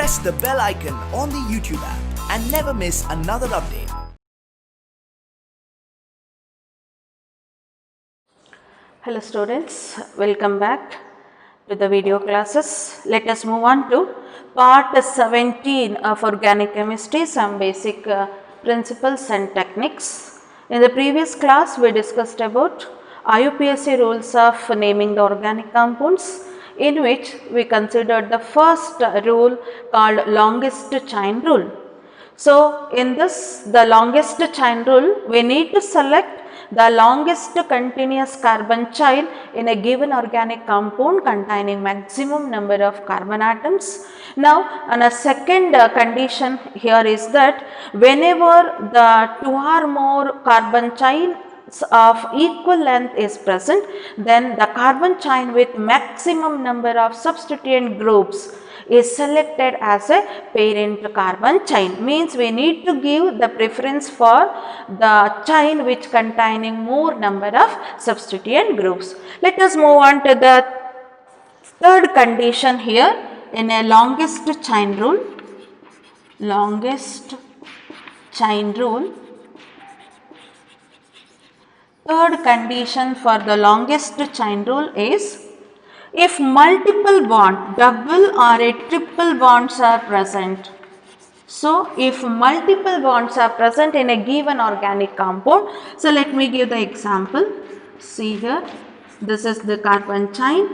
press the bell icon on the YouTube app and never miss another update. Hello students, welcome back to the video classes. Let us move on to part 17 of organic chemistry, some basic principles and techniques. In the previous class we discussed about IUPAC rules of naming the organic compounds, in which we considered the first rule called longest chain rule. So in this, the longest chain rule, we need to select the longest continuous carbon chain in a given organic compound containing maximum number of carbon atoms. Now, and a second condition here is that whenever the two or more carbon chains of equal length is present, then the carbon chain with maximum number of substituent groups is selected as a parent carbon chain. Means we need to give the preference for the chain which containing more number of substituent groups. Let us move on to the third condition here in a longest chain rule. Longest chain rule. Third condition for the longest chain rule is if multiple bond, double or a triple bonds are present. So, if multiple bonds are present in a given organic compound, so let me give the example. See here, this is the carbon chain.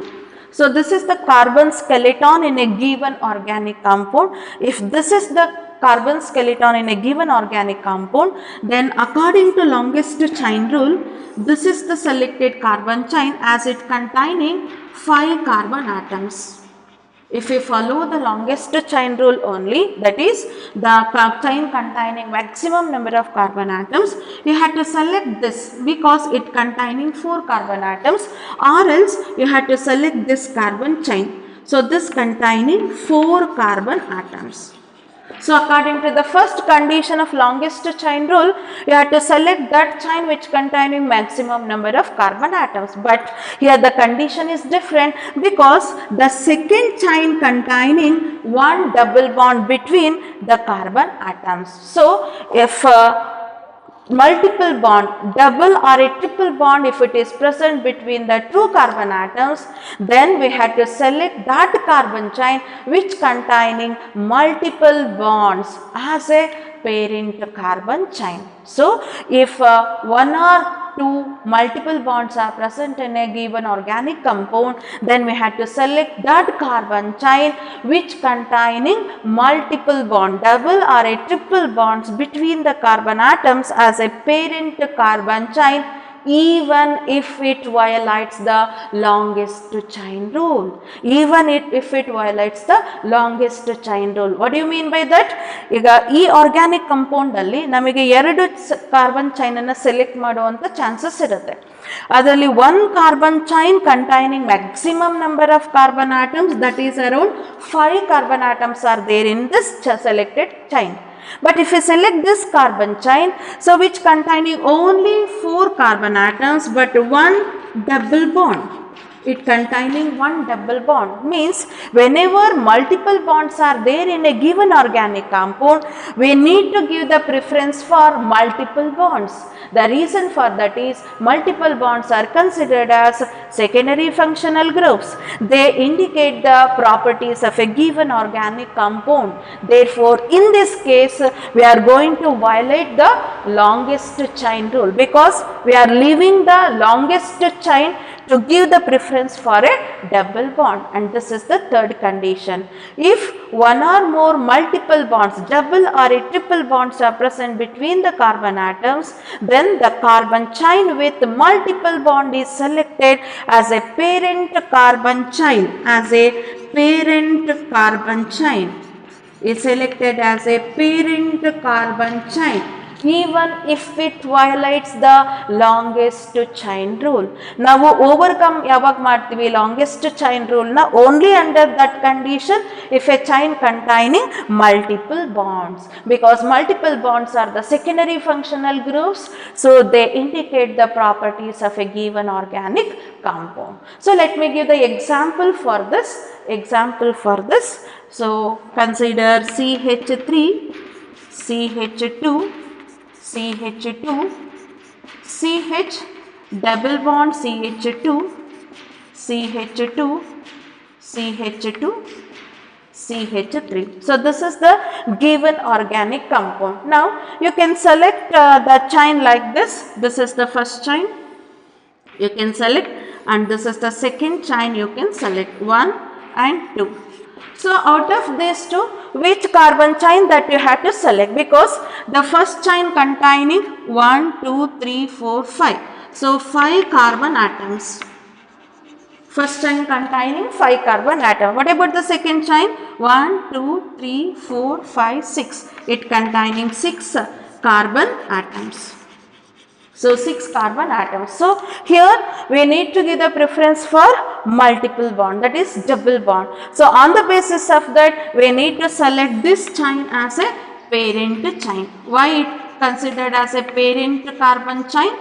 So, this is the carbon skeleton in a given organic compound. If this is the carbon skeleton in a given organic compound, then according to longest chain rule, this is the selected carbon chain as it containing 5 carbon atoms. If we follow the longest chain rule only, that is the chain containing maximum number of carbon atoms, you have to select this because it containing 4 carbon atoms, or else you have to select this carbon chain. So, this containing 4 carbon atoms. So, according to the first condition of longest chain rule, you have to select that chain which containing maximum number of carbon atoms. But here the condition is different because the second chain containing one double bond between the carbon atoms. So, if multiple bond, double or a triple bond, if it is present between the two carbon atoms, then we have to select that carbon chain which containing multiple bonds as a parent carbon chain. So, if one or two multiple bonds are present in a given organic compound, then we have to select that carbon chain which containing multiple bond, double or a triple bonds between the carbon atoms as a parent carbon chain, even if it violates the longest chain rule. Even if it violates the longest chain rule. What do you mean by that? ಈಗ ಈ organic compound ಅಲ್ಲಿ ನಮಗೆ 2 carbon chain ಅನ್ನು select ಮಾಡುವಂತ chances ಇರುತ್ತೆ. ಅದರಲ್ಲಿ 1 carbon chain containing maximum number of carbon atoms, that is around 5 carbon atoms are there in this selected chain. But if we select this carbon chain, so which containing only 4 carbon atoms but 1 double bond, it containing 1 double bond, means whenever multiple bonds are there in a given organic compound, we need to give the preference for multiple bonds. The reason for that is multiple bonds are considered as secondary functional groups. They indicate the properties of a given organic compound. Therefore, in this case, we are going to violate the longest chain rule because we are leaving the longest chain to give the preference for a double bond, and this is the third condition. If one or more multiple bonds, double or a triple bonds are present between the carbon atoms, then the carbon chain with multiple bond is selected as a parent carbon chain, as a parent carbon chain is selected as a parent carbon chain even if it violates the longest chain rule. ನಾವು overcome ಯಾವಾಗ ಮಾಡ್ತೀವಿ longest chain rule ನ only under that condition if a chain containing multiple bonds, because multiple bonds are the secondary functional groups, so they indicate the properties of a given organic compound. So let me give the example for this. So consider CH3, CH2, CH2, CH double bond CH2, CH2, CH2, CH3. So this is the given organic compound. Now you can select the chain like this. This is the first chain you can select, and this is the second chain you can select, 1 and 2. So out of these two, which carbon chain that you have to select, because the first chain containing 1, 2, 3, 4, 5. So 5 carbon atoms. First chain containing 5 carbon atoms. What about the second chain? 1, 2, 3, 4, 5, 6. It containing 6 carbon atoms. So 6 carbon atoms. So here we need to give the preference for multiple bond, that is double bond. So on the basis of that, we need to select this chain as a parent chain. Why it considered as a parent carbon chain?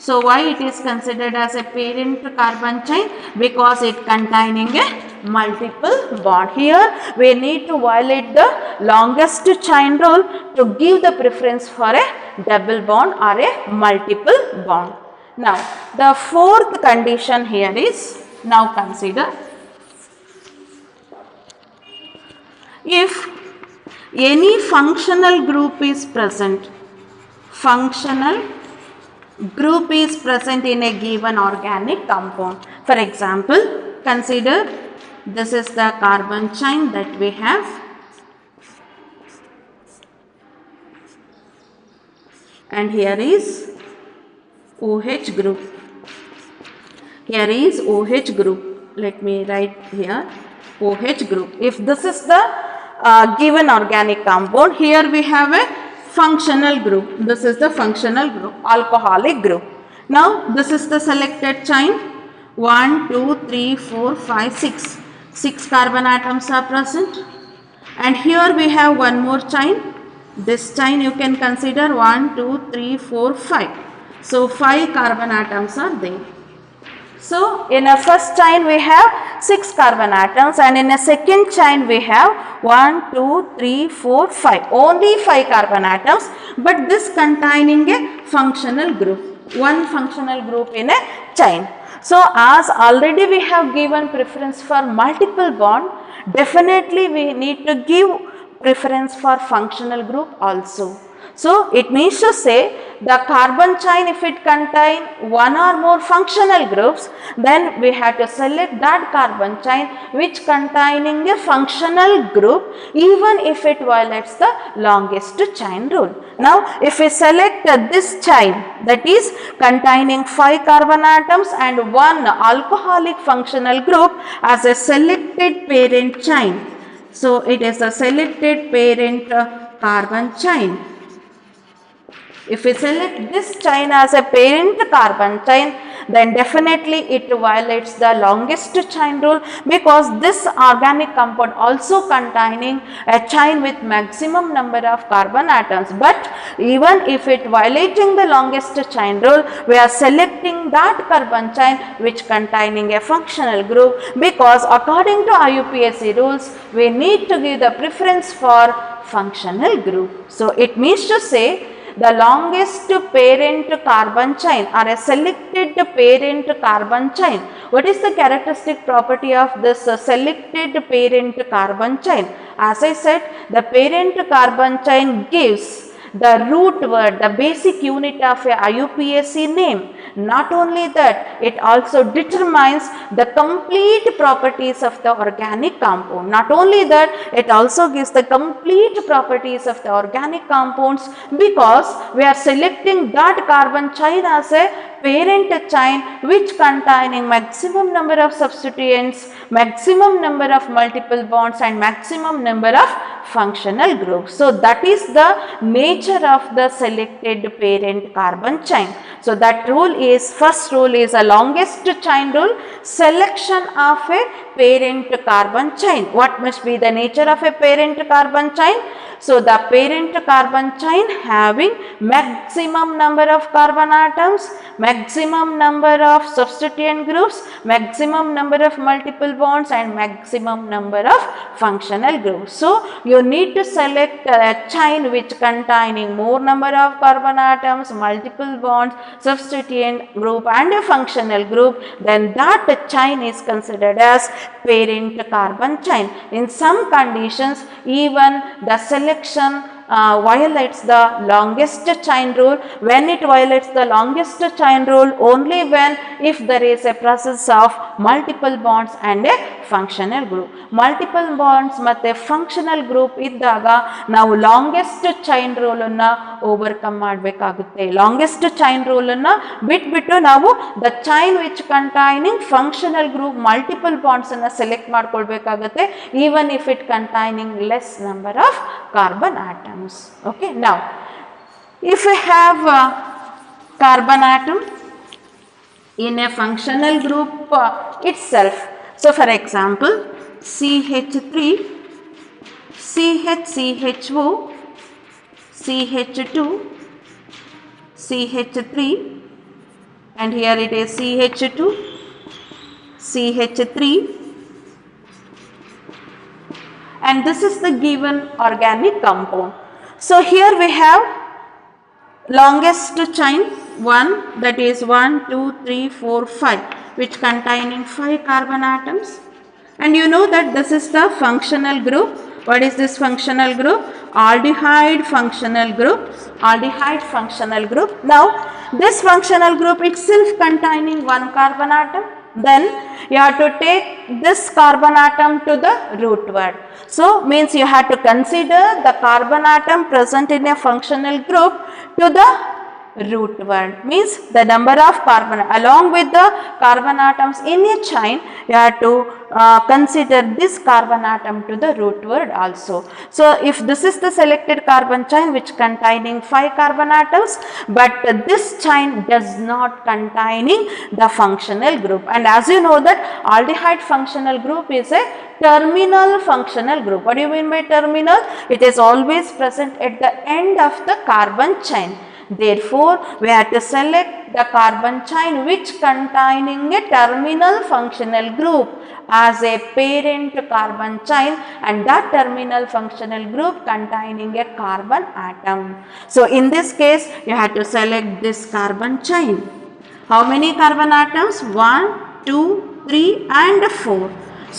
So why it is considered as a parent carbon chain? Because it containing a multiple bond. Here we need to violate the longest chain rule to give the preference for a double bond or a multiple bond. Now the fourth condition here is, now consider, if any functional group is present, functional group is present in a given organic compound. For example, consider this is the carbon chain that we have, and here is OH group. Here is OH group. Let me write here OH group. If this is the given organic compound, here we have a functional group. This is the functional group, alcoholic group. Now this is the selected chain, 1, 2, 3, 4, 5, 6. 6 carbon atoms are present, and here we have one more chain. This chain you can consider 1, 2, 3, 4, 5. So 5 carbon atoms are there. So in a first chain we have 6 carbon atoms, and in a second chain we have 1, 2, 3, 4, 5. Only 5 carbon atoms, but this containing a functional group. One functional group in a chain. So as already we have given preference for multiple bond, definitely we need to give preference for functional group also. So it means to say the carbon chain, if it contain one or more functional groups, then we have to select that carbon chain which containing a functional group, even if it violates the longest chain rule. Now if we select this chain that is containing 5 carbon atoms and one alcoholic functional group as a selected parent chain, so it is a selected parent carbon chain. If we select this chain as a parent carbon chain, then definitely it violates the longest chain rule, because this organic compound also containing a chain with maximum number of carbon atoms. But even if it violating the longest chain rule, we are selecting that carbon chain which containing a functional group, because according to IUPAC rules, we need to give the preference for functional group. So it means to say the longest parent carbon chain or a selected parent carbon chain. What is the characteristic property of this selected parent carbon chain? As I said, the parent carbon chain gives the root word, the basic unit of a IUPAC name. Not only that, it also determines the complete properties of the organic compound. Not only that, it also gives the complete properties of the organic compounds, because we are selecting that carbon chain as a parent chain which containing maximum number of substituents, maximum number of multiple bonds and maximum number of functional groups. So that is the nature of the selected parent carbon chain. So that rule is, first rule is a longest chain rule, selection of a parent carbon chain. What must be the nature of a parent carbon chain? So the parent carbon chain having maximum number of carbon atoms, maximum number of substituent groups, maximum number of multiple bonds and maximum number of functional groups. So you need to select a chain which containing more number of carbon atoms, multiple bonds, substituent group and a functional group, then that chain is considered as parent carbon chain. In some conditions even the selection violates the longest chain rule. When it violates the longest chain rule? Only when if there is a presence of multiple bonds and a functional group. Multiple bonds ಮತ್ತೆ functional group ಇದ್ದಾಗ ನಾವು longest chain rule ಅನ್ನು overcome ಮಾಡಬೇಕಾಗುತ್ತೆ. Longest chain rule ಅನ್ನು ಬಿಟ್ಬಿಟ್ಟು ನಾವು the chain which containing functional group multiple bonds ಅನ್ನು select ಮಾಡ್ಕೊಳ್ಬೇಕಾಗುತ್ತೆ, even if it containing less number of carbon atoms. Okay, now if we have a carbon atom in a functional group itself, so for example CH3, CHCHO, CH2, CH3 and here it is CH2, CH3 and this is the given organic compound. So here we have longest chain 1, that is 1, 2, 3, 4, 5 which containing 5 carbon atoms, and you know that this is the functional group. What is this functional group? Aldehyde functional group. Aldehyde functional group. Now this functional group itself containing 1 carbon atom, then you have to take this carbon atom to the root word. So means you have to consider the carbon atom present in a functional group to the root word, means the number of carbon along with the carbon atoms in a chain, you have to consider this carbon atom to the root word also. So if this is the selected carbon chain which containing 5 carbon atoms, but this chain does not containing the functional group, and as you know that aldehyde functional group is a terminal functional group. What do you mean by terminal? It is always present at the end of the carbon chain. Therefore, we have to select the carbon chain which containing a terminal functional group as a parent carbon chain, and that terminal functional group containing a carbon atom. So in this case you have to select this carbon chain. How many carbon atoms? 1, 2, 3 and 4.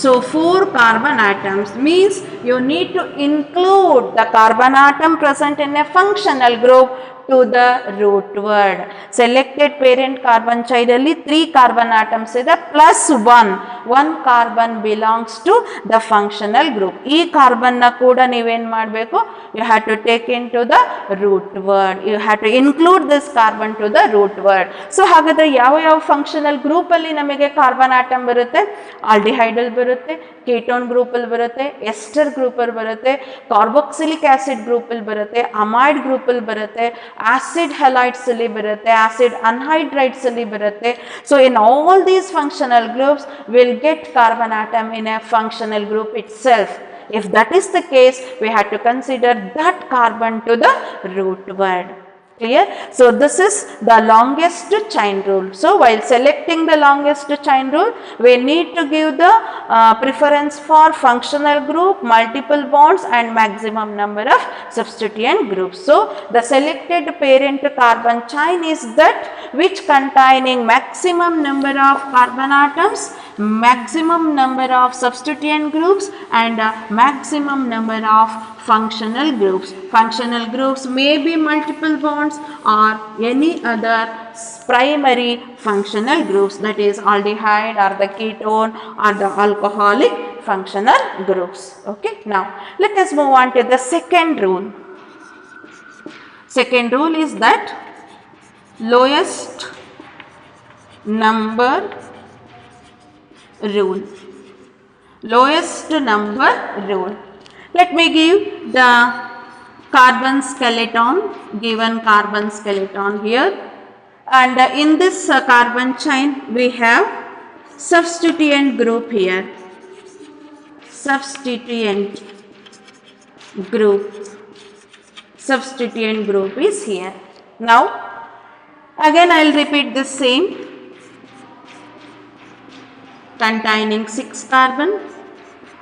So 4 carbon atoms means you need to include the carbon atom present in a functional group to the root word. Selected parent carbon chain alli 3 carbon atoms ide plus 1 carbon belongs to the functional group. Ee carbon na kuda ನೀವು ಏನು ಮಾಡಬೇಕು, you have to take into the root word. You have to include this carbon to the root word. So ಹಾಗಾದ್ರೆ ಯಾವ functional group ಅಲ್ಲಿ ನಮಗೆ carbon atom ಬರುತ್ತೆ? aldehyde ಅಲ್ಲಿ ಬರುತ್ತೆ, ketone group ಅಲ್ಲಿ ಬರುತ್ತೆ, ester group ಅಲ್ಲಿ ಬರುತ್ತೆ, carboxylic acid group ಅಲ್ಲಿ ಬರುತ್ತೆ, amide group ಅಲ್ಲಿ ಬರುತ್ತೆ, acid halides ಅಲ್ಲಿ ಬರುತ್ತೆ, acid anhydrides ಅಲ್ಲಿ ಬರುತ್ತೆ. So in all these functional groups we'll get carbon atom in a functional group itself. If that is the case, we have to consider that carbon to the root word. Clear? So this is the longest chain rule. So while selecting the longest chain rule, we need to give the preference for functional group, multiple bonds and maximum number of substituent groups. So the selected parent carbon chain is that which containing maximum number of carbon atoms, maximum number of substituent groups and maximum number of functional groups. Functional groups may be multiple bonds or any other primary functional groups, that is aldehyde or the ketone or the alcoholic functional groups. Okay, now let us move on to the second rule. Second rule is that lowest number rule. Lowest number rule. Let me give the carbon skeleton, given carbon skeleton here, and in this carbon chain we have substituent group here, substituent group is here. Now again I will repeat the same, containing 6 carbon,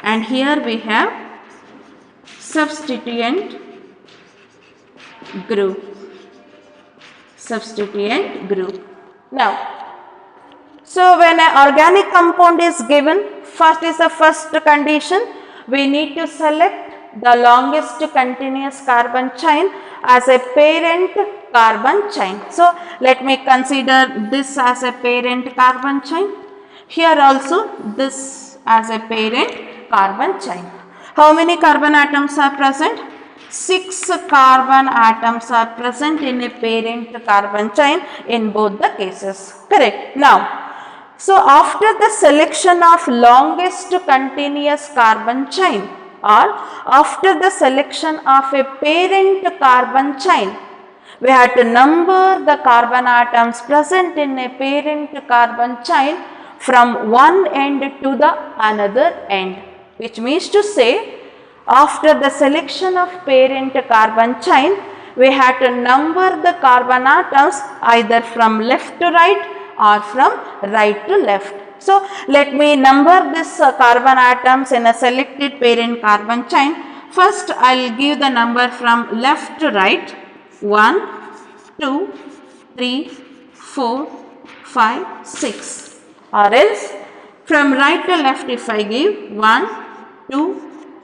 and here we have substituent group. Now, so when an organic compound is given, first is the first condition, we need to select the longest continuous carbon chain as a parent carbon chain. So let me consider this as a parent carbon chain. Here also this as a parent carbon chain. How many carbon atoms are present? 6 carbon atoms are present in a parent carbon chain in both the cases. Correct. Now, so after the selection of longest continuous carbon chain, or after the selection of a parent carbon chain, we have to number the carbon atoms present in a parent carbon chain from one end to the another end, which means to say, after the selection of parent carbon chain, we have to number the carbon atoms either from left to right or from right to left. So let me number this carbon atoms in a selected parent carbon chain. First I will give the number from left to right, 1, 2, 3, 4, 5, 6, or else from right to left if I give 1, 2,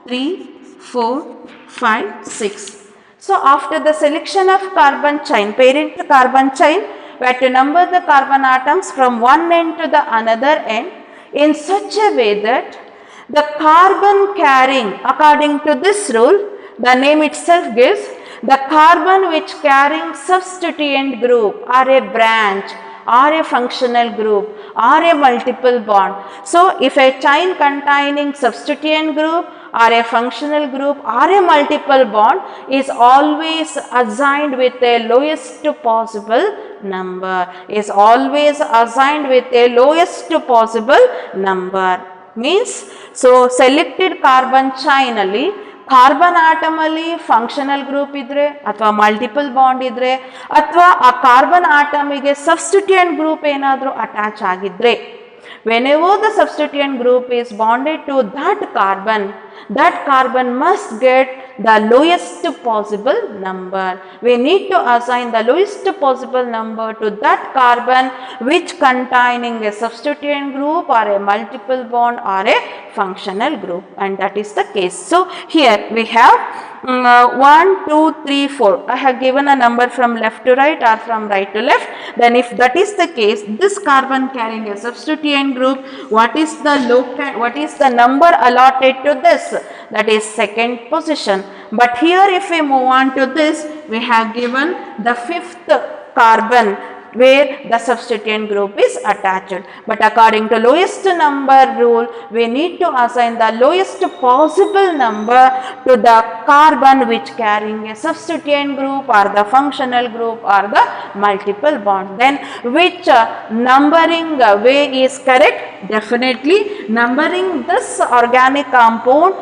3, 4, 5, 6. So after the selection of carbon chain, parent carbon chain, we have to number the carbon atoms from one end to the another end in such a way that the carbon carrying, according to this rule, the name itself gives, the carbon which carrying substituent group or a branch or a functional group or a multiple bond. So if a chain containing substituent group or a functional group or a multiple bond is always assigned with a lowest possible number, means, so selected carbon chain alli carbon atom ಅಲ್ಲಿ functional group ಇದ್ರೆ ಅಥವಾ multiple bond ಇದ್ರೆ ಅಥವಾ ಆ carbon ಆಟಮಿಗೆ substituent group ಏನಾದರೂ attach ಆಗಿದ್ರೆ, whenever the substituent group is bonded to that carbon must get the lowest possible number. We need to assign the lowest possible number to that carbon which containing a substituent group or a multiple bond or a functional group, and that is the case. So here we have 1, 2, 3, 4. I have given a number from left to right or from right to left. Then if that is the case, this carbon carrying a substituent group, what is the number allotted to this? That is second position. But here if we move on to this, we have given the 5th carbon where the substituent group is attached. But according to lowest number rule, we need to assign the lowest possible number to the carbon which carrying a substituent group or the functional group or the multiple bond. Then which numbering way is correct? Definitely numbering this organic compound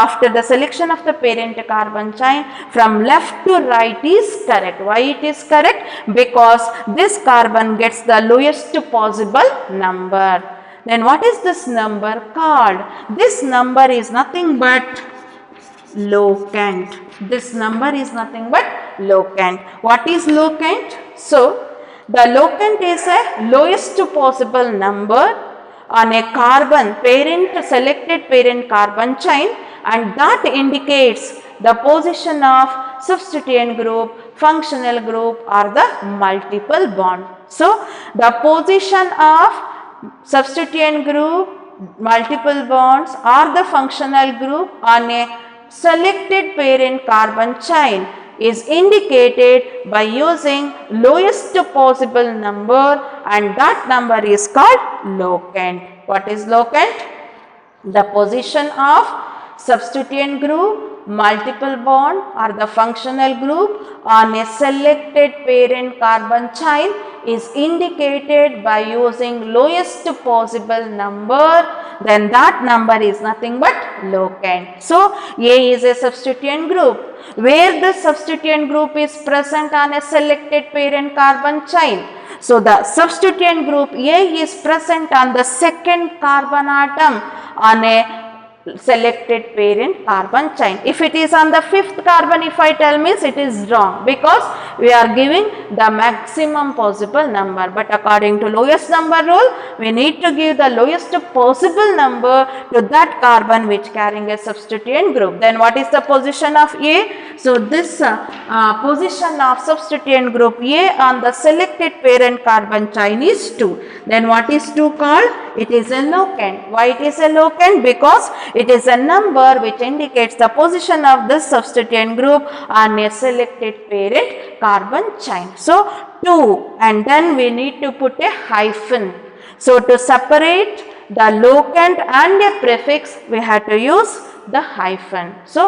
after the selection of the parent carbon chain from left to right is correct. Why it is correct? Because this carbon gets the lowest possible number. Then what is this number called? This number is nothing but locant. What is locant? So the locant is a lowest possible number on a selected parent carbon chain, and that indicates the position of substituent group, functional group or the multiple bond. So the position of substituent group, multiple bonds or the functional group on a selected parent carbon chain is indicated by using lowest possible number, and that number is called locant. What is locant? The position of substituent group, multiple bond or the functional group on a selected parent carbon chain is indicated by using lowest possible number, then that number is nothing but locant. So, A is a substituent group. Where the substituent group is present on a selected parent carbon chain. So, the substituent group A is present on the second carbon atom on a selected parent carbon chain. If it is on the fifth carbon, if I tell means it is wrong, because we are giving the maximum possible number, but according to lowest number rule, we need to give the lowest possible number to that carbon which carrying a substituent group. Then what is the position of A? So this position of substituent group A on the selected parent carbon chain is 2. Then what is 2 called? It is a locant. Why it is a locant? Because it is a number which indicates the position of this substituent group on a selected parent carbon chain. So 2, and then we need to put a hyphen. So to separate the locant and a prefix, we have to use the hyphen. So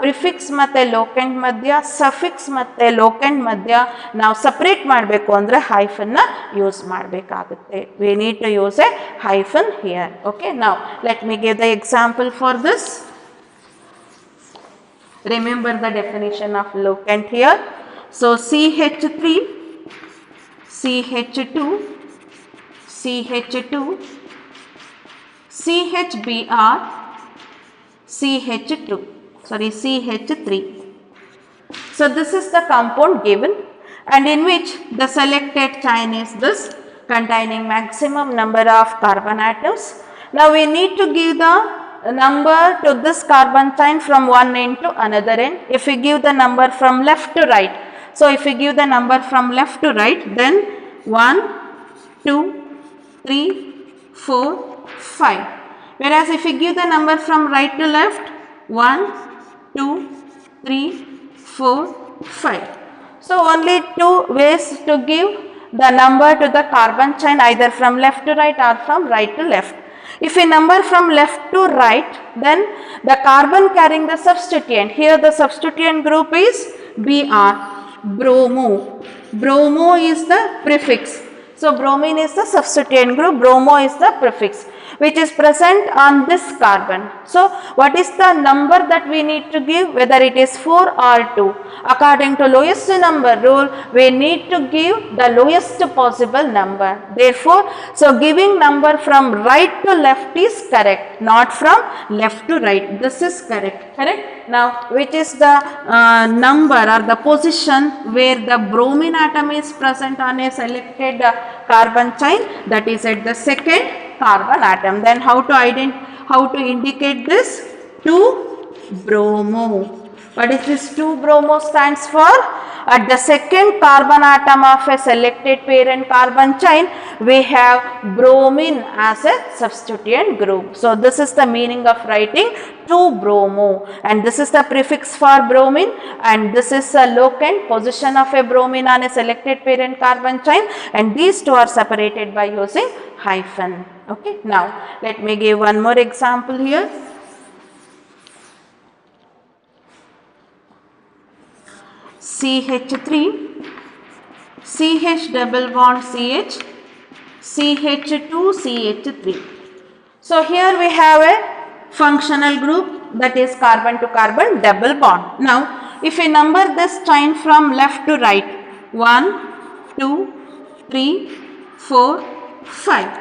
prefix ಮತ್ತೆ locant ಮಧ್ಯ, suffix ಮತ್ತೆ locant ಮಧ್ಯ ನಾವು separate ಮಾಡಬೇಕು ಅಂದ್ರೆ hyphen ನ use ಮಾಡಬೇಕಾಗುತ್ತೆ. We need to use a hyphen here. Okay, now let me give the example for this. Remember the definition of locant here. So CH3, CH2, CH2, CHBr, CH2, sorry CH3. So this is the compound given, and in which the selected chain is this, containing maximum number of carbon atoms. Now we need to give the number to this carbon chain from one end to another end. If we give the number from left to right, so if we give the number from left to right, then 1, 2, 3, 4, 5. Whereas if we give the number from right to left, 1, 2, 3, 4, 5. So only 2 ways to give the number to the carbon chain, either from left to right or from right to left. If we number from left to right, then the carbon carrying the substituent, here the substituent group is Br, bromo. Bromo is the prefix. So bromine is the substituent group, bromo is the prefix, which is present on this carbon. So what is the number that we need to give, whether it is 4 or 2? According to lowest number rule, we need to give the lowest possible number. Therefore, so giving number from right to left is correct, not from left to right. This is correct. Now, which is the number or the position where the bromine atom is present on a selected carbon chain? That is at the second carbon atom. Then how to indicate this? 2-bromo. What is this 2-bromo stands for? At the second carbon atom of a selected parent carbon chain, we have bromine as a substituent group. So this is the meaning of writing 2-bromo, and this is the prefix for bromine, and this is a locant, position of a bromine on a selected parent carbon chain, and these two are separated by using hyphen. Okay, now let me give one more example here. CH3, CH double bond CH, CH2, CH3. So here we have a functional group, that is carbon to carbon double bond. Now if we number this chain from left to right, 1, 2, 3, 4, 5.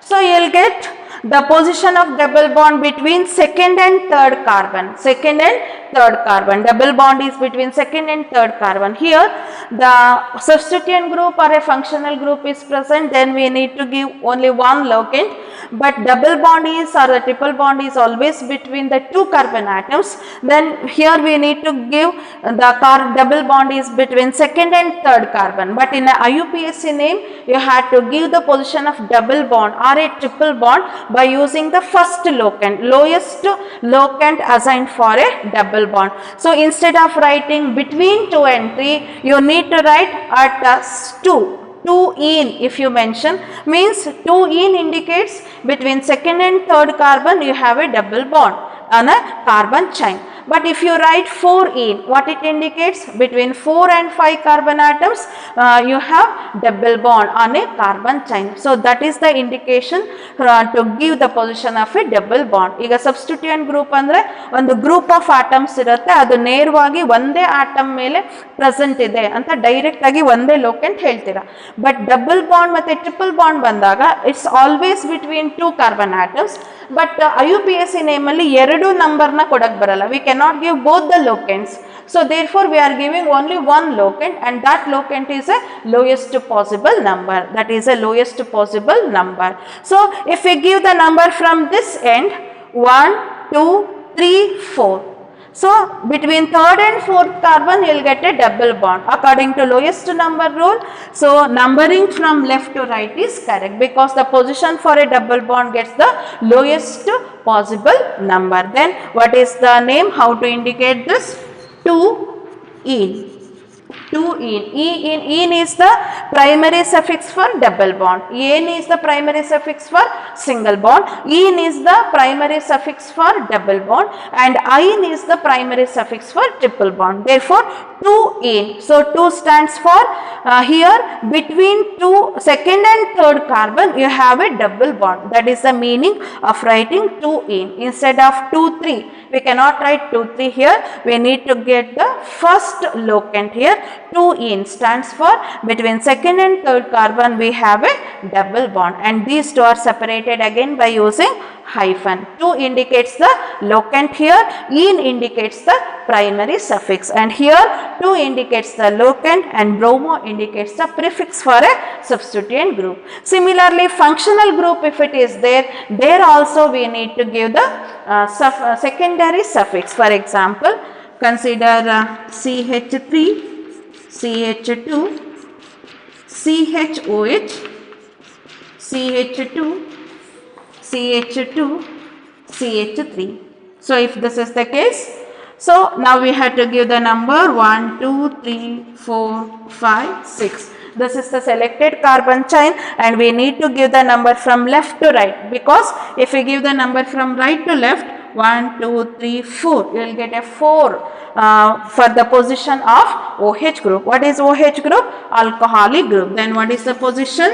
So you will get the position of double bond between second and third carbon. Second and third carbon. Double bond is between second and third carbon. Here the substituent group or a functional group is present, then we need to give only one locant. but double bond is or the triple bond is always between the two carbon atoms, then here we need to give the double bond is between second and third carbon. But in a IUPAC name, you had to give the position of double bond or a triple bond by using the first locant, lowest locant assigned for a double bond. So instead of writing between 2 and 3, you need to write at 2. 2 in if you mention, means 2 in indicates between second and third carbon you have a double bond on a carbon chain. But if you write 4 in, what it indicates? Between 4 and 5 carbon atoms you have double bond on a carbon chain. So that is the indication to give the position of a double bond. ಈಗ substituent group ಅಂದ್ರೆ ಒಂದು group of atoms ಇರುತ್ತೆ, ಅದು ನೇರವಾಗಿ ಒಂದೇ atom ಮೇಲೆ present ಇದೆ ಅಂತ ಡೈರೆಕ್ಟ್ ಆಗಿ ಒಂದೇ ಲೋಕೆಂಟ್ ಹೇಳ್ತೀರಾ. ಬಟ್ ಡಬಲ್ ಬಾಂಡ್ ಮತ್ತೆ ಟ್ರಿಪಲ್ ಬಾಂಡ್ ಬಂದಾಗ it's always between 2 carbon atoms. But IUPAC name ಅಲ್ಲಿ ಎರಡು ನಂಬರ್ ನ ಕೊಡಕ್ ಬರಲ್ಲ. We cannot give both the locants. So therefore we are giving only one locant, and that locant is a lowest possible number. That is a lowest possible number. So if we give the number from this end 1, 2, 3, 4. So between third and fourth carbon you will get a double bond according to lowest number rule. So numbering from left to right is correct because the position for a double bond gets the lowest possible number. Then what is the name? How to indicate this? 2 in. 2 in. In is the primary suffix for double bond. En is the primary suffix for single bond. In is the primary suffix for double bond, and in is the primary suffix for triple bond. Therefore 2 in. So 2 stands for here between second and third carbon you have a double bond. That is the meaning of writing 2 in instead of 2, 3. We cannot write 2, 3 here. We need to get the first locant here. 2 in stands for between second and third carbon we have a double bond, and these two are separated again by using hyphen. 2 indicates the locant here, in indicates the primary suffix, and here 2 indicates the locant and bromo indicates the prefix for a substituent group. Similarly, functional group, if it is there also we need to give the secondary suffix. For example, consider CH3, CH2, CHOH, CH2, CH2, CH3. So if this is the case, so now we have to give the number 1, 2, 3, 4, 5, 6. This is the selected carbon chain, and we need to give the number from left to right, because if we give the number from right to left 1, 2, 3, 4, you will get a 4 for the position of OH group. What is OH group? Alcoholic group. Then what is the position?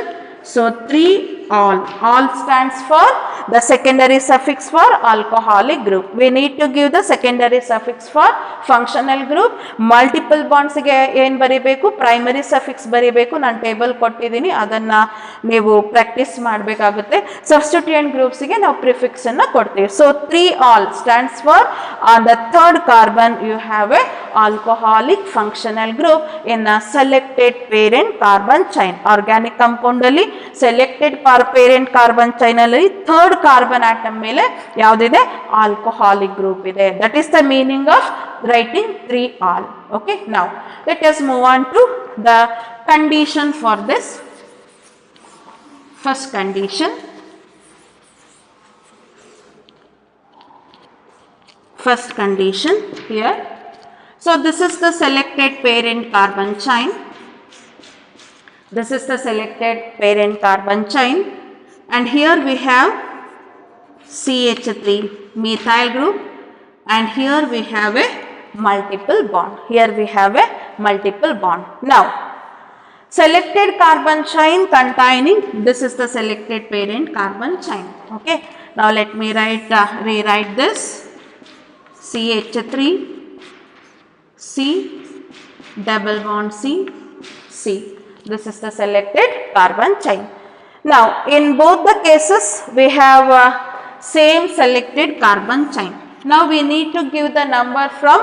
So 3 all stands for the secondary suffix for alcoholic group. We need to give the secondary suffix for functional group. Multiple bonds ಗೆ ಏನು ಬರಿಬೇಕು? Primary suffix ಬರಿಬೇಕು. ನಾನು table ಕೊಟ್ಟಿದ್ದೀನಿ, ಅದನ್ನು ನೀವು practice ಮಾಡಬೇಕಾಗುತ್ತೆ. Substituent ಗ್ರೂಪ್ಸ್ಗೆ ನಾವು ಪ್ರಿಫಿಕ್ಸ್ ಅನ್ನು ಕೊಡ್ತೀವಿ. So 3 all stands for on the third carbon you have a alcoholic functional group in a selected parent carbon chain. Organic compound ಅಲ್ಲಿ selected parent carbon chain ಅಲ್ಲಿ third carbon atom ಮೇಲೆ ಯಾವುದಿದೆ? alcoholic group ಇದೆ. That is the meaning of writing 3 all. Okay, now let us move on to the condition for this. First condition. First condition here. So this is the selected parent carbon chain. This is the selected parent carbon chain, and here we have CH3 methyl group, and here we have a multiple bond. Here we have a multiple bond. Now, selected carbon chain containing, this is the selected parent carbon chain. Okay. Now let me rewrite this. CH3, C, double bond C, C. This is the selected carbon chain. Now in both the cases we have same selected carbon chain. Now we need to give the number from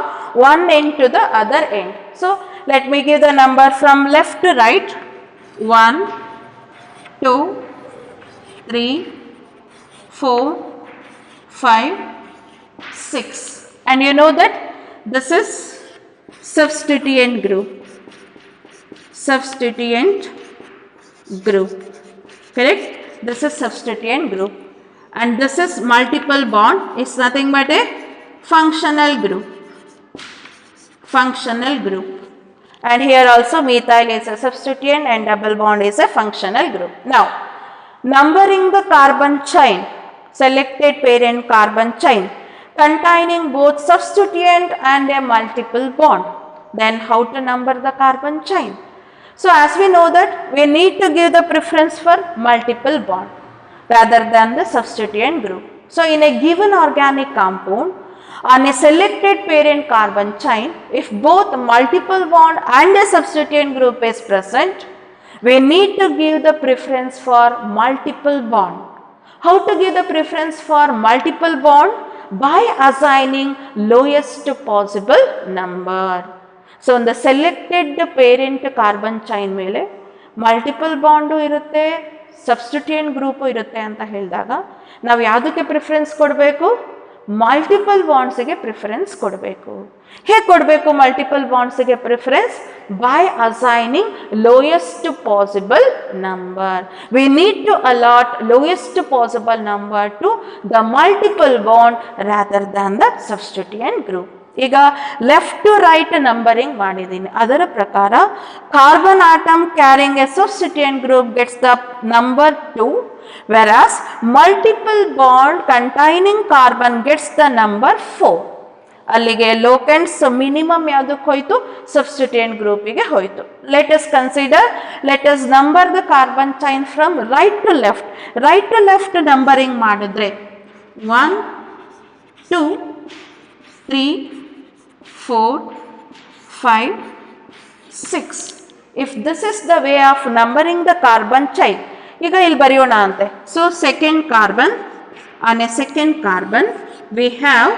one end to the other end. So let me give the number from left to right. 1, 2, 3, 4, 5, 6. And you know that this is substituent group. Substituent group. Correct? This is substituent group. And this is multiple bond. It's nothing but a functional group. Functional group. And here also methyl is a substituent and double bond is a functional group. Now, numbering the carbon chain, selected parent carbon chain containing both substituent and a multiple bond. Then how to number the carbon chain? So as we know that we need to give the preference for multiple bond rather than the substituent group. So in a given organic compound, on a selected parent carbon chain, if both multiple bond and a substituent group is present, we need to give the preference for multiple bond. How to give the preference for multiple bond? By assigning lowest possible number. So in the selected parent carbon chain mele multiple bond irutte, substituent group irutte anta helidaga ನಾವು ಯಾವುದಕ್ಕೆ preference ಕೊಡಬೇಕು? Multiple ಬಾಂಡ್ಸ್ಗೆ preference ಕೊಡಬೇಕು. ಹೇಗೆ ಕೊಡಬೇಕು multiple ಬಾಂಡ್ಸ್ಗೆ preference? By assigning lowest possible number. We need to allot lowest possible number to the multiple bond rather than the substituent group. ಈಗ left to right numbering ಮಾಡಿದ್ದೀನಿ. ಅದರ ಪ್ರಕಾರ carbon atom carrying a substituent group gets the number 2, whereas multiple bond containing carbon gets the number 4. ಅಲ್ಲಿಗೆ ಲೋಕೆಂಟ್ಸ್ minimum ಯಾವುದಕ್ಕೆ ಹೋಯಿತು? Substituent ಗ್ರೂಪಿಗೆ ಹೋಯಿತು. Let us number the carbon chain from right to left. Right to left numbering ಮಾಡಿದ್ರೆ 1, 2, 3, 4, 5, 6. If this is the way of numbering the carbon chain, ಈಗ ಇಲ್ಲಿ ಬರೆಯೋಣ ಅಂತೆ. So second carbon, on A second carbon we have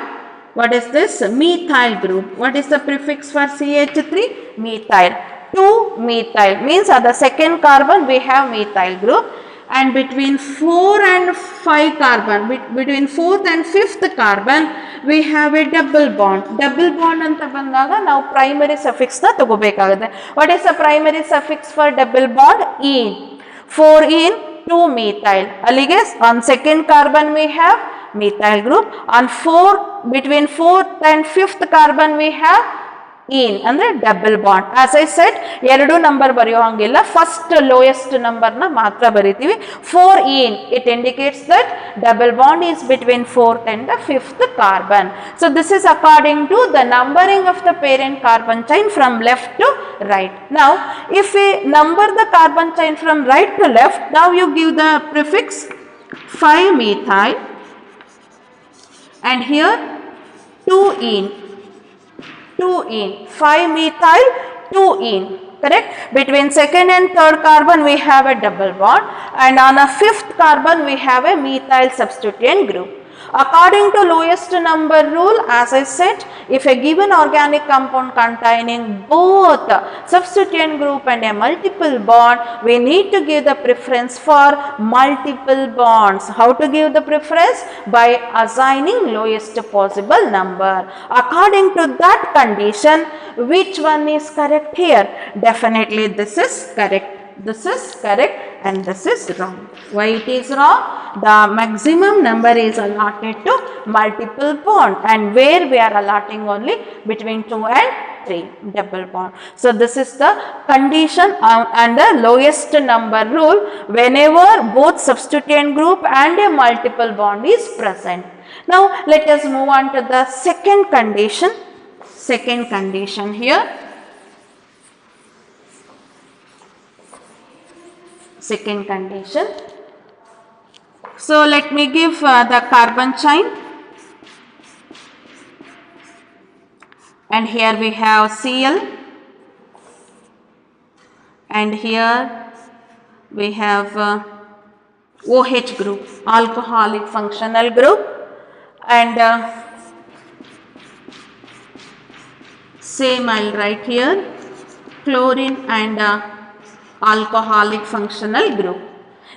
what is this? Methyl group. What is the prefix for CH3? Methyl. 2-methyl means at the second carbon we have methyl group, and between 4 and 5 carbon, between 4th and 5th carbon we have a double bond. Double bond anta bandaga ನಾವು primary suffix ನ ತಗೋಬೇಕಾಗುತ್ತೆ. What is the primary suffix for double bond? ene. 4-ene 2-methyl. ಅಲ್ಲಿಗೆ on second carbon we have methyl group. On between 4th and 5th carbon we have ene ಅಂದ್ರೆ double bond. As I said ಎರಡು number ಬರೆಯೋ ಹಂಗಿಲ್ಲ, first lowest ನಂಬರ್ನ ಮಾತ್ರ ಬರಿತೀವಿ. 4-ene it indicates that double bond is between 4th and the 5th carbon. So this is according to the numbering of the parent carbon chain from left to right. Now if we number the carbon chain from right to left, now you give the prefix 5-methyl and here 2-ene. 5-methyl 2-ene. Correct? Between second and third carbon we have a double bond, and on a 5th carbon we have a methyl substituent group. According to lowest number rule, as I said, if a given organic compound containing both substituent group and a multiple bond, we need to give the preference for multiple bonds. How to give the preference? By assigning lowest possible number. According to that condition, which one is correct here? Definitely this is correct. This is correct and this is wrong. Why it is wrong? The maximum number is allotted to multiple bond, and where we are allotting only between 2 and 3 double bond. So this is the condition under lowest number rule whenever both substituent group and a multiple bond is present. Now let us move on to the second condition. Second condition here. Second condition. So let me give the carbon chain, and here we have Cl, and here we have OH group, alcoholic functional group, and same I'll write here, chlorine and alcoholic functional group.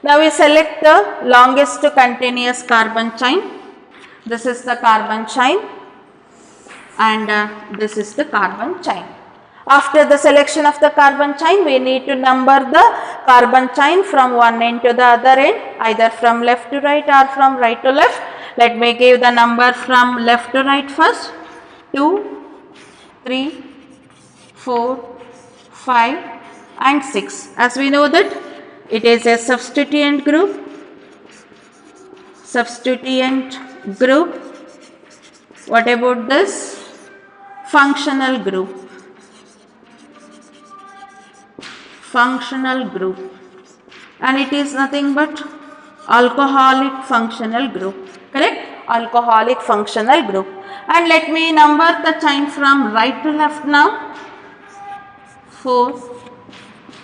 Now we select the longest continuous carbon chain. This is the carbon chain and this is the carbon chain. After the selection of the carbon chain, we need to number the carbon chain from one end to the other end, either from left to right or from right to left. Let me give the number from left to right first. 2, 3, 4, 5 and 6. As we know that it is a substituent group. Substituent group. What about this? Functional group. Functional group. And it is nothing but alcoholic functional group. Correct? Alcoholic functional group. And let me number the chain from right to left now. 4,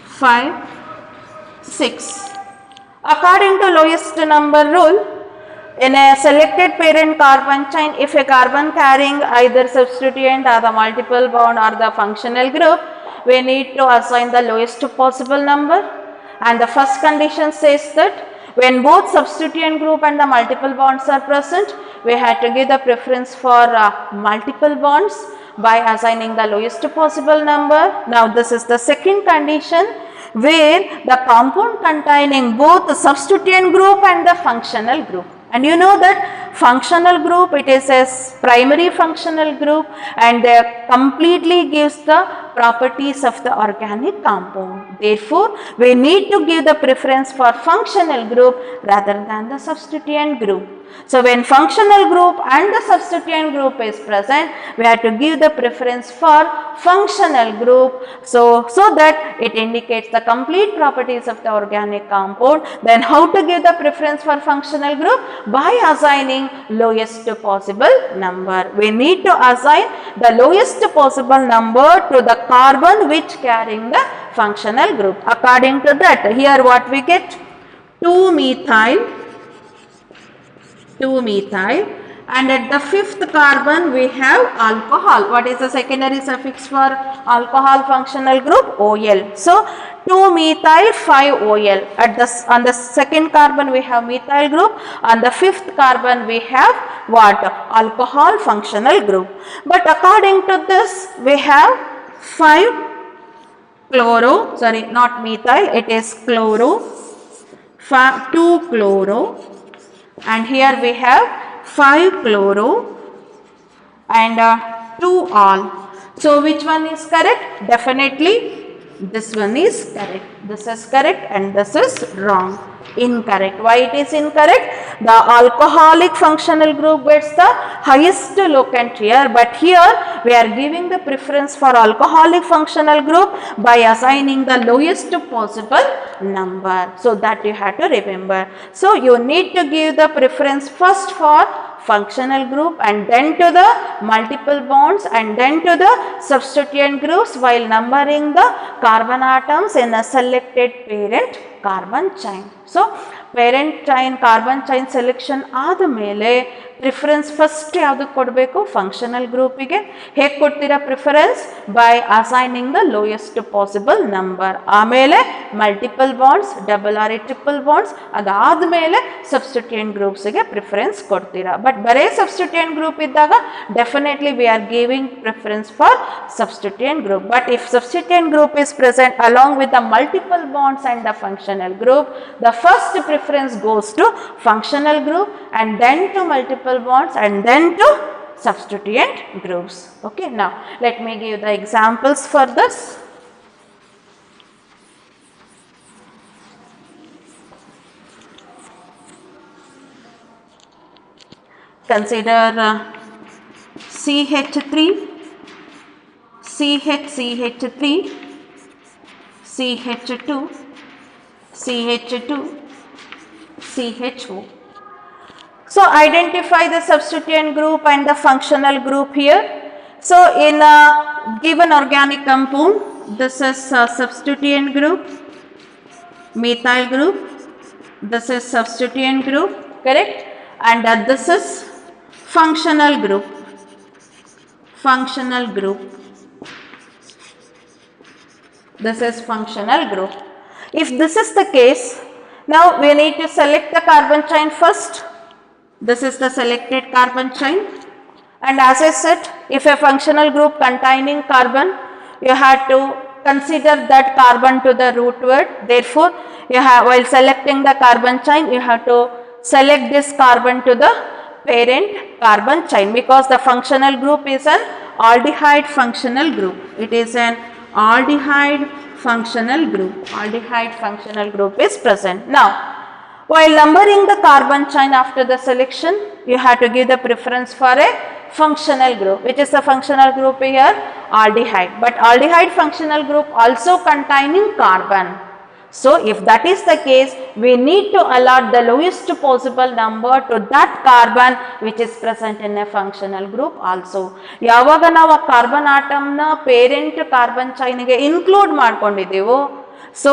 5, 6. According to lowest number rule, in a selected parent carbon chain, if a carbon carrying either substituent or the multiple bond or the functional group, we need to assign the lowest possible number. And the first condition says that when both substituent group and the multiple bonds are present, we have to give the preference for multiple bonds by assigning the lowest possible number. Now this is the second condition, where the compound containing both the substituent group and the functional group. And you know that functional group, it is a primary functional group and they completely gives the properties of the organic compound. Therefore, we need to give the preference for functional group rather than the substituent group. So, when functional group and the substituent group is present, we have to give the preference for functional group so that it indicates the complete properties of the organic compound. Then how to give the preference for functional group? By assigning lowest possible number. We need to assign the lowest possible number to the carbon which carrying the functional group. According to that, here what we get? 2-methyl and at the fifth carbon we have alcohol. What is the secondary suffix for alcohol functional group? OL. So 2-methyl 5-OL. On the second carbon we have methyl group. On the fifth carbon we have what? Alcohol functional group. But according to this we have 5-chloro, sorry, not methyl, it is chloro, 2-chloro. And here we have 5-chloro and 2-ol. So which one is correct? Definitely this one is correct. This is correct and this is wrong. Incorrect. Why it is incorrect? The alcoholic functional group gets the highest locant here, but here we are giving the preference for alcoholic functional group by assigning the lowest possible number. So that you have to remember. So you need to give the preference first for functional group and then to the multiple bonds and then to the substituent groups while numbering the carbon atoms in a selected parent carbon chain. So parent chain carbon chain selection ಆದಮೇಲೆ preference first ಯಾವುದು ಕೊಡಬೇಕು? Functional ಗ್ರೂಪಿಗೆ. ಹೇಗೆ ಕೊಡ್ತೀರಾ preference? By assigning the lowest possible number. ಆಮೇಲೆ multiple bonds, double or triple bonds, ಅದಾದಮೇಲೆ substituent ಗ್ರೂಪ್ಸ್ಗೆ preference ಕೊಡ್ತೀರಾ. ಬಟ್ ಬರೇ ಸಬ್ಸ್ಟಿಟ್ಯೂಯೆಂಟ್ ಗ್ರೂಪ್ ಇದ್ದಾಗ definitely we are giving preference for substituent group. But if substituent group is present along with the multiple bonds and the functional group, the first preference goes to functional group and then to multiple bonds and then to substituent groups. Okay, now let me give the examples for this. Consider CH3, CH3, CH2, CH2, CHO. So identify the substituent group and the functional group here. So in a given organic compound, this is a substituent group, methyl group, this is substituent group, correct? And this is functional group, functional group. This is functional group. If this is the case, Now we need to select the carbon chain first. This is the selected carbon chain. And as I said, if a functional group containing carbon, you have to consider that carbon to the root word. Therefore, you have, while selecting the carbon chain, you have to select this carbon to the parent carbon chain, because the functional group is an aldehyde functional group. It is an aldehyde functional group. Aldehyde functional group is present. Now, while numbering the carbon chain after the selection, you have to give the preference for a functional group. Which is the functional group here? Aldehyde. But aldehyde functional group also containing carbon. So, if that is the case, we need to allot the lowest possible number to that carbon which is present in a functional group also. ಯಾವಾಗ ನಾವು carbon atom ನ parent carbon chain ಗೆ include ಮಾಡ್ಕೊಂಡಿದ್ದೀವೋ, so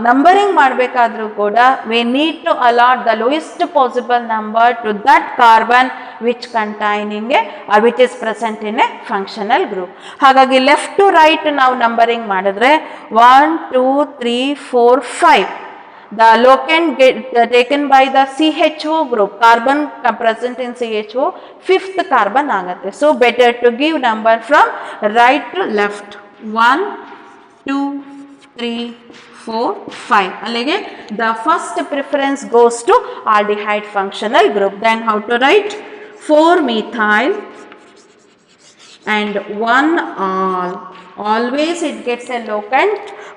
numbering ಮಾಡಬೇಕಾದ್ರೂ ಕೂಡ we need to allot the lowest possible number to that carbon which containing a or which is present in a functional group. ಹಾಗಾಗಿ left to right ನಾವು numbering ಮಾಡಿದ್ರೆ 1 2 3 4 5 the locant taken by the CHO group, carbon present in CHO, fifth carbon ಆಗುತ್ತೆ. So better to give number from right to left. 1 2 3 4 5. ಅಲ್ಲಿಗೆ the first preference goes to aldehyde functional group. Then how to write? 4 methyl and 1 all. Always it gets a locant.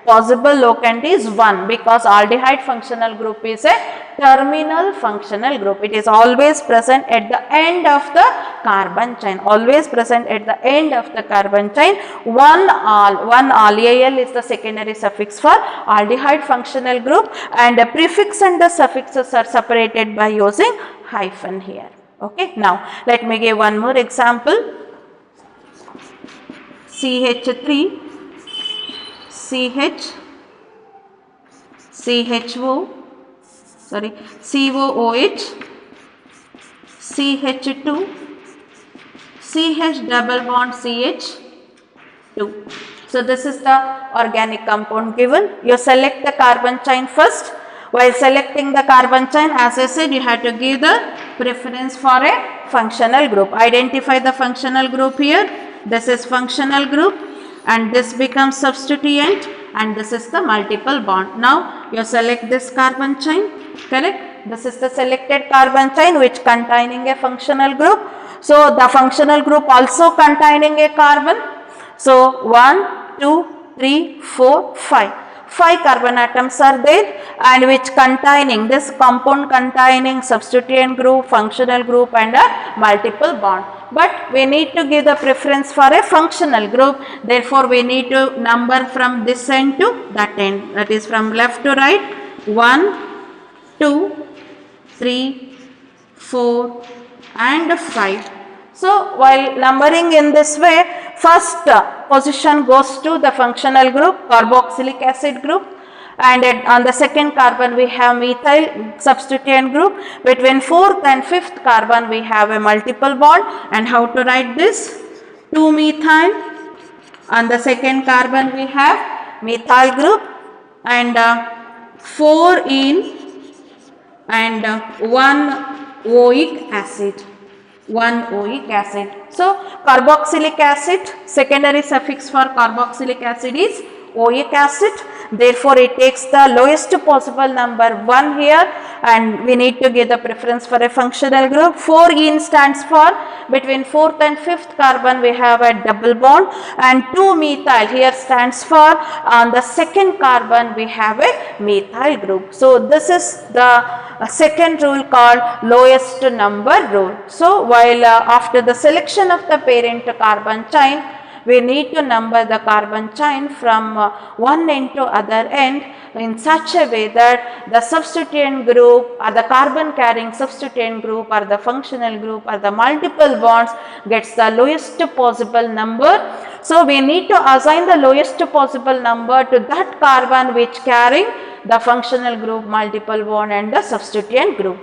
Possible locant is 1 because aldehyde functional group is a terminal functional group. It is always present at the end of the carbon chain. Always present at the end of the carbon chain. 1 all. 1 all. Al is the secondary suffix for aldehyde functional group, and the prefix and the suffixes are separated by using hyphen here. Okay. Now let me give one more example. CH3 CH CHO sorry COOH CH2 CH double bond CH2. So this is the organic compound given. You select the carbon chain first. While selecting the carbon chain, as I said, you have to give the preference for a functional group. Identify the functional group here. This is functional group, and this becomes substituent, and this is the multiple bond. Now you select this carbon chain, correct? This is the selected carbon chain which containing a functional group. So the functional group also containing a carbon. So 1 2 3 4 5. 5 carbon atoms are there, and which containing this compound containing substituent group, functional group, and a multiple bond. But we need to give the preference for a functional group. Therefore, we need to number from this end to that end. That is from left to right. 1 2 3 4 and 5. So while numbering in this way, first position goes to the functional group, carboxylic acid group, and on the second carbon we have methyl substituent group. Between fourth and fifth carbon we have a multiple bond. And how to write this? 2 methyl. On the second carbon we have methyl group, and 4 in and 1 oic acid. 1 oic acid. So carboxylic acid, secondary suffix for carboxylic acid is oic acid. Therefore, it takes the lowest possible number 1 here, and we need to give the preference for a functional group. 4 in stands for between 4th and 5th carbon we have a double bond, and 2 methyl here stands for on the second carbon we have a methyl group. So this is the second rule called lowest number rule. So while after the selection of the parent carbon chain, we need to number the carbon chain from one end to other end in such a way that the substituent group or the carbon carrying substituent group or the functional group or the multiple bonds gets the lowest possible number. So we need to assign the lowest possible number to that carbon which carrying the functional group, multiple bond, and the substituent group.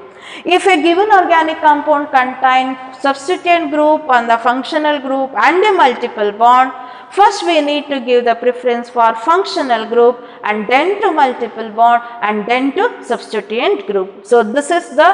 If a given organic compound contains substituent group and the functional group and a multiple bond, first we need to give the preference for functional group and then to multiple bond and then to substituent group. So this is the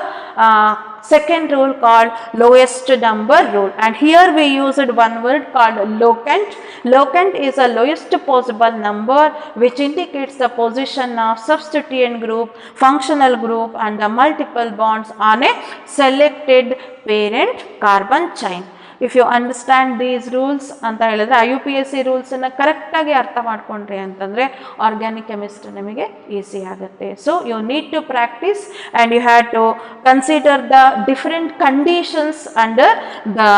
second rule called lowest number rule, and here we used one word called locant. Locant is a lowest possible number which indicates the position of substituent group, functional group and the multiple bonds on a selected parent carbon chain. If you understand these rules ಅಂತ ಹೇಳಿದ್ರೆ IUPAC ರೂಲ್ಸನ್ನು ಕರೆಕ್ಟಾಗಿ ಅರ್ಥ ಮಾಡ್ಕೊಂಡ್ರಿ ಅಂತಂದರೆ organic chemistry ನಿಮಗೆ easy ಆಗುತ್ತೆ. So you need to practice and you have to consider the different conditions under the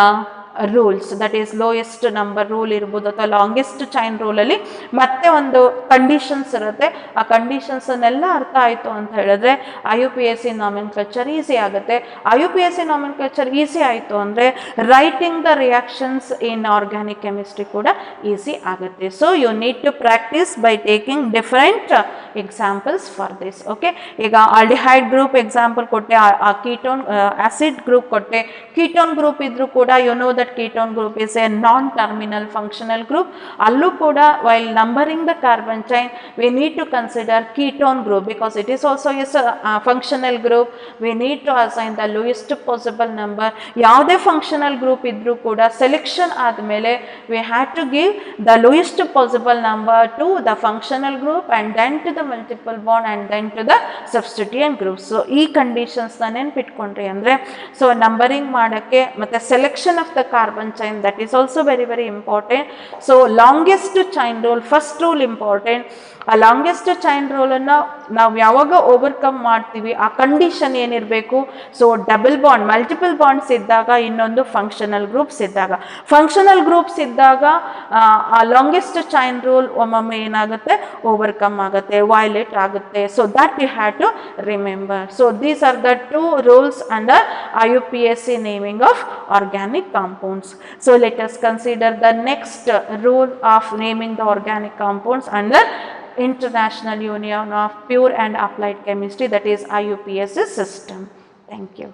rules, that is lowest number rule ಇರ್ಬೋದು ಅಥವಾ ಲಾಂಗೆಸ್ಟ್ ಚೈನ್ ರೂಲಲ್ಲಿ ಮತ್ತೆ ಒಂದು ಕಂಡೀಷನ್ಸ್ ಇರುತ್ತೆ. ಆ ಕಂಡೀಷನ್ಸನ್ನೆಲ್ಲ ಅರ್ಥ ಆಯಿತು ಅಂತ ಹೇಳಿದ್ರೆ IUPAC ನಾಮೆನ್ಕ್ಲೇಚರ್ ಈಸಿ ಆಗುತ್ತೆ. IUPAC ನಾಮೆನ್ಕ್ಲೇಚರ್ ಈಸಿ ಆಯಿತು ಅಂದರೆ writing the reactions in organic chemistry ಕೂಡ ಈಸಿ ಆಗುತ್ತೆ. So you need to practice by taking different examples for this. Okay, ಈಗ ಆಲ್ಡಿಹೈಡ್ ಗ್ರೂಪ್ ಎಕ್ಸಾಂಪಲ್ ಕೊಟ್ಟೆ, ಆ ಕೀಟೋನ್ ಆಸಿಡ್ ಗ್ರೂಪ್ ಕೊಟ್ಟೆ. Ketone group ಇದ್ರೂ ಕೂಡ you know that ketone group is a non-terminal functional group. Allu kuda while numbering the carbon chain we need to consider ketone group because it is also a functional group. We need to assign the lowest possible number. Yavade functional group idru kuda selection admele we had to give the lowest possible number to the functional group and then to the multiple bond and then to the substituent group. So ee conditions na ನೆನಪಿಟ್ಕೊಂಡ್ರಿ ಅಂದ್ರೆ so numbering ಮಾಡಕ್ಕೆ ಮತ್ತೆ selection of the carbon chain, that is also very very important. So longest chain rule, first rule important. ಆ longest chain ರೂಲನ್ನು ನಾವು ಯಾವಾಗ overcome ಮಾಡ್ತೀವಿ ಆ condition ಏನಿರಬೇಕು. So double bond, multiple bonds ಇದ್ದಾಗ, ಇನ್ನೊಂದು ಫಂಕ್ಷನಲ್ ಗ್ರೂಪ್ಸ್ ಇದ್ದಾಗ. ಫಂಕ್ಷನಲ್ ಗ್ರೂಪ್ಸ್ ಇದ್ದಾಗ ಆ ಲಾಂಗೆಸ್ಟ್ ಚೈನ್ ರೂಲ್ ಒಮ್ಮೊಮ್ಮೆ ಏನಾಗುತ್ತೆ, ಓವರ್ಕಮ್ ಆಗುತ್ತೆ, ವೈಲೇಟ್ ಆಗುತ್ತೆ. So that you have to remember. So these are the two rules under IUPAC naming of organic compounds. So let us consider the next rule of naming the organic compounds under International Union of Pure and Applied Chemistry, that is IUPAC system. Thank you.